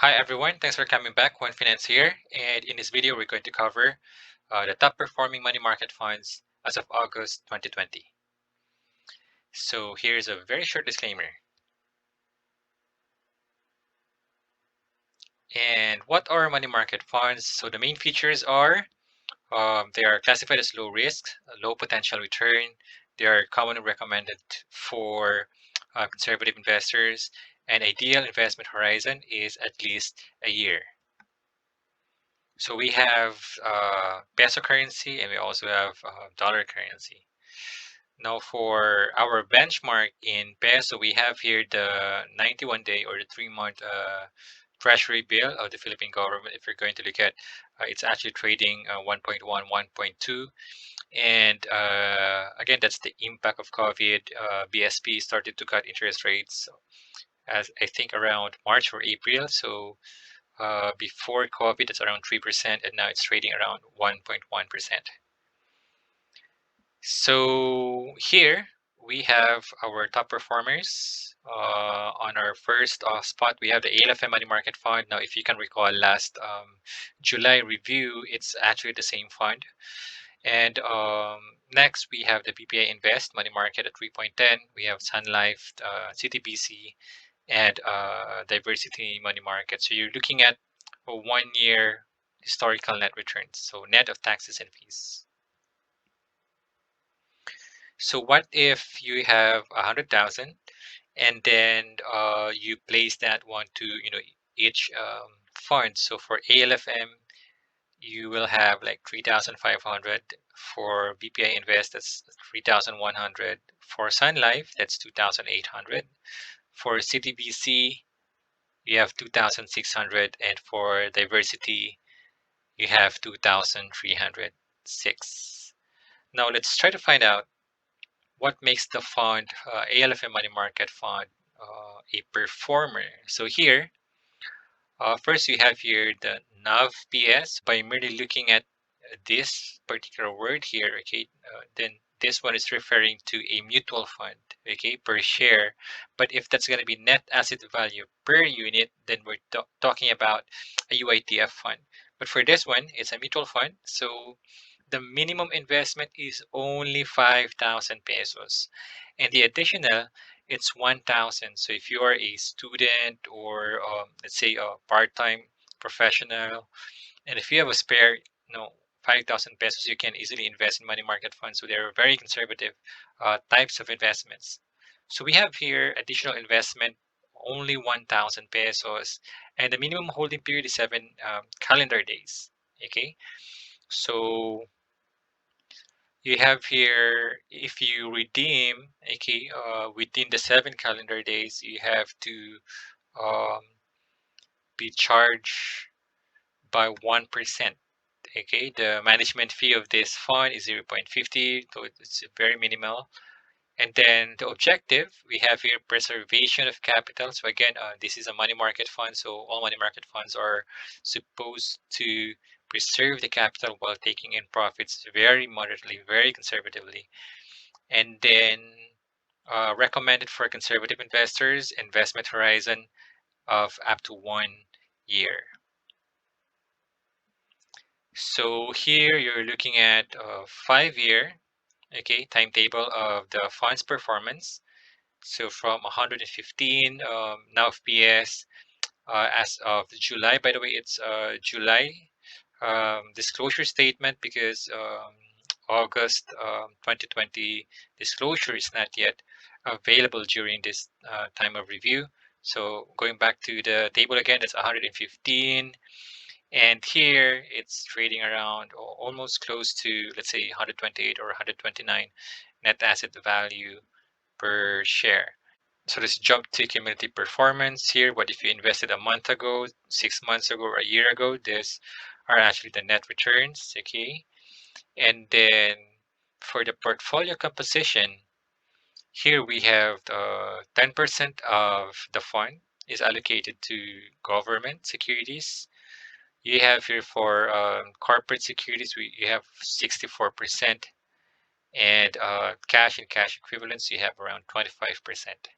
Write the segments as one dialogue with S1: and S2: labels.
S1: Hi everyone, thanks for coming back. Juan Finance here, and in this video we're going to cover the top performing money market funds as of August 2020. So here's a very short disclaimer. And what are money market funds? So the main features are they are classified as low risk, low potential return. They are commonly recommended for conservative investors, and ideal investment horizon is at least a year. So we have peso currency and we also have dollar currency. Now for our benchmark in peso, we have here the 91-day or the 3-month treasury bill of the Philippine government. If you're going to look at, it's actually trading 1.1, 1.2. And again, that's the impact of COVID. BSP started to cut interest rates as I think around March or April. So before COVID, it's around 3%, and now it's trading around 1.1%. So here we have our top performers. On our first spot, we have the ALFM Money Market Fund. Now, if you can recall last July review, it's actually the same fund. And next, we have the BPI Invest Money Market at 3.10. We have Sun Life, CTBC, and Diversity Money Market. So you're looking at a 1-year historical net returns, so net of taxes and fees. So what if you have 100,000 and then you place that one to each fund? So for ALFM, you will have like 3,500. For BPI Invest, that's 3,100. For Sun Life, that's 2,800. For CTBC, you have 2,600, and for Diversity, you have 2,306. Now let's try to find out what makes the fund, ALFM Money Market Fund, a performer. So here, first we have here the NAV-PS. By merely looking at this particular word here, okay, then this one is referring to a mutual fund, okay, per share. But if that's going to be net asset value per unit, then we're talking about a UITF fund. But for this one, it's a mutual fund. So the minimum investment is only 5,000 pesos. And the additional, it's 1,000. So if you are a student or let's say a part-time professional, and if you have a spare, 5,000 pesos, you can easily invest in money market funds. So they're very conservative types of investments. So we have here additional investment, only 1,000 pesos, and the minimum holding period is 7 calendar days. Okay, so you have here, if you redeem, okay, within the 7 calendar days, you have to um, be charged by 1%. Okay, the management fee of this fund is 0.50, so it's very minimal. And then the objective, we have here preservation of capital. So again, this is a money market fund. So all money market funds are supposed to preserve the capital while taking in profits very moderately, very conservatively. And then recommended for conservative investors, investment horizon of up to 1 year. So here you're looking at a 5-year, okay, timetable of the fund's performance. So from 115 now FPS as of July. By the way, it's July disclosure statement because August 2020 disclosure is not yet available during this time of review. So going back to the table again, that's 115. And here it's trading around almost close to, let's say, 128 or 129 net asset value per share. So this jump to cumulative performance here, what if you invested a month ago, 6 months ago, or a year ago? These are actually the net returns, okay? And then for the portfolio composition, here we have 10% of the fund is allocated to government securities. You have here for corporate securities, you have 64%, and cash and cash equivalents, you have around 25%.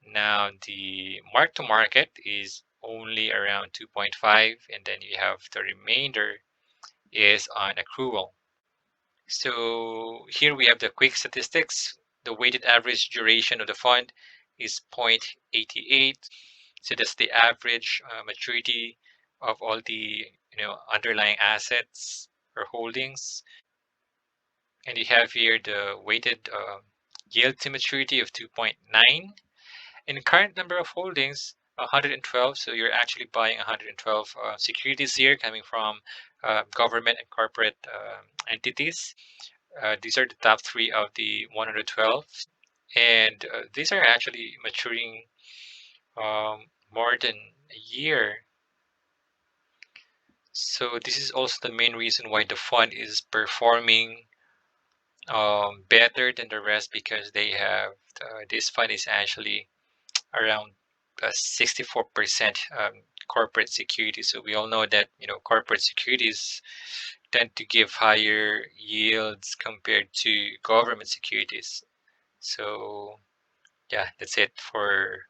S1: Now the mark to market is only around 2.5, and then you have the remainder is on accrual. So here we have the quick statistics. The weighted average duration of the fund is 0.88. So that's the average maturity of all the underlying assets or holdings. And you have here the weighted yield to maturity of 2.9. In the current number of holdings, 112. So you're actually buying 112 securities here coming from government and corporate entities. These are the top three of the 112. And these are actually maturing more than a year. So this is also the main reason why the fund is performing better than the rest, because they have this fund is actually around 64% corporate securities. So we all know that corporate securities tend to give higher yields compared to government securities. So yeah, that's it for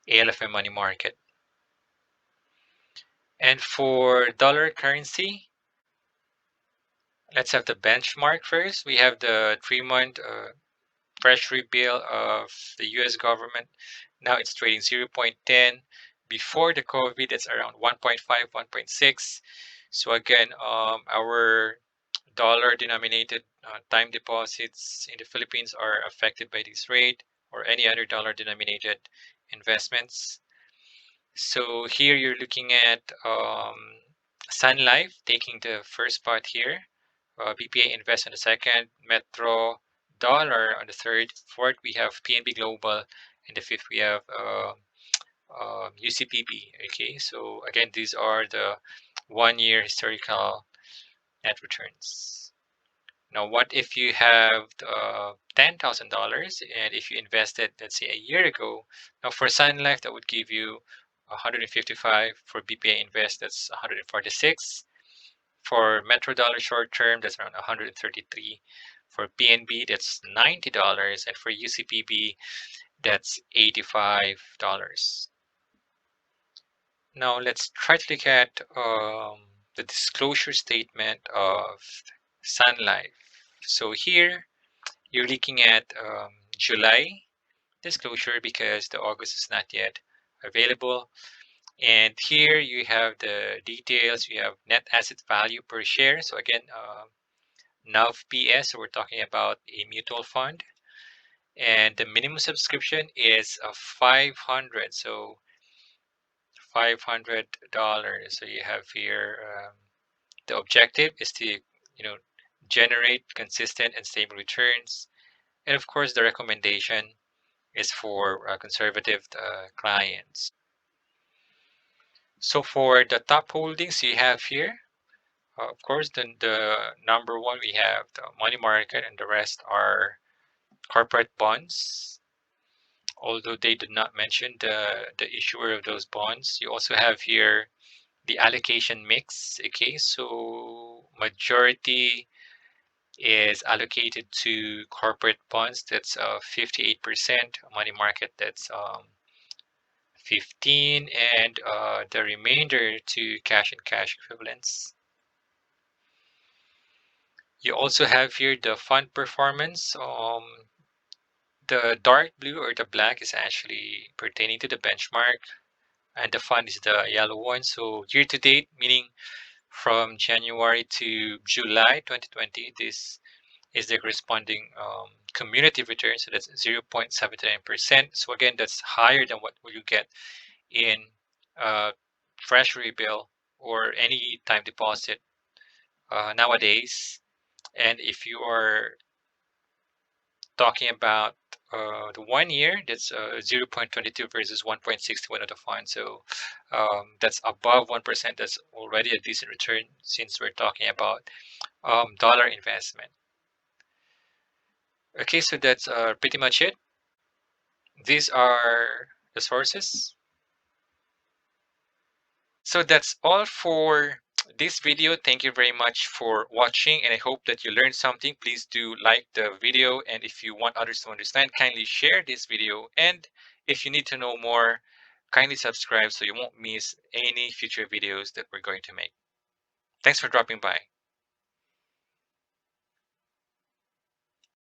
S1: ALFM money market. And for dollar currency, let's have the benchmark first. We have the 3-month treasury bill of the US government. Now it's trading 0.10. Before the COVID, it's around 1.5, 1.6. So again, our dollar denominated time deposits in the Philippines are affected by this rate, or any other dollar denominated investments. So here you're looking at Sun Life taking the first spot here, BPA Invest on the second, Metro Dollar on the third, fourth we have PNB Global, and the fifth we have UCPB. Okay, so again, these are the 1-year historical net returns. Now, what if you have $10,000 and if you invested, let's say, a year ago? Now, for Sun Life, that would give you 155. For BPA Invest, that's 146. For Metro Dollar short term, that's around 133. For PNB, that's $90, and for UCPB, that's $85. Now let's try to look at the disclosure statement of Sun Life. So here you're looking at July disclosure, because the August is not yet available. And here you have the details. You have net asset value per share. So again, NAV PS, so we're talking about a mutual fund. And the minimum subscription is 500. So $500. So you have here the objective is to generate consistent and stable returns. And of course, the recommendation is for conservative clients. So for the top holdings you have here, of course, the number one, we have the money market, and the rest are corporate bonds. Although they did not mention the issuer of those bonds. You also have here the allocation mix. Okay, so majority is allocated to corporate bonds. That's 58%. Money market, that's 15, and the remainder to cash and cash equivalents. You also have here the fund performance. The dark blue or the black is actually pertaining to the benchmark, and the fund is the yellow one. So year to date, meaning from January to July 2020, this is the corresponding cumulative return. So that's 0.79%. So again, that's higher than what you get in treasury bill or any time deposit nowadays. And if you are talking about the 1 year, that's 0.22 versus 1.61 of the fund. So that's above 1%. That's already a decent return, since we're talking about dollar investment. Okay, so that's pretty much it. These are the sources. So that's all for this video. Thank you very much for watching, and I hope that you learned something. Please do like the video, and if you want others to understand, kindly share this video. And if you need to know more, kindly subscribe so you won't miss any future videos that we're going to make. Thanks for dropping by.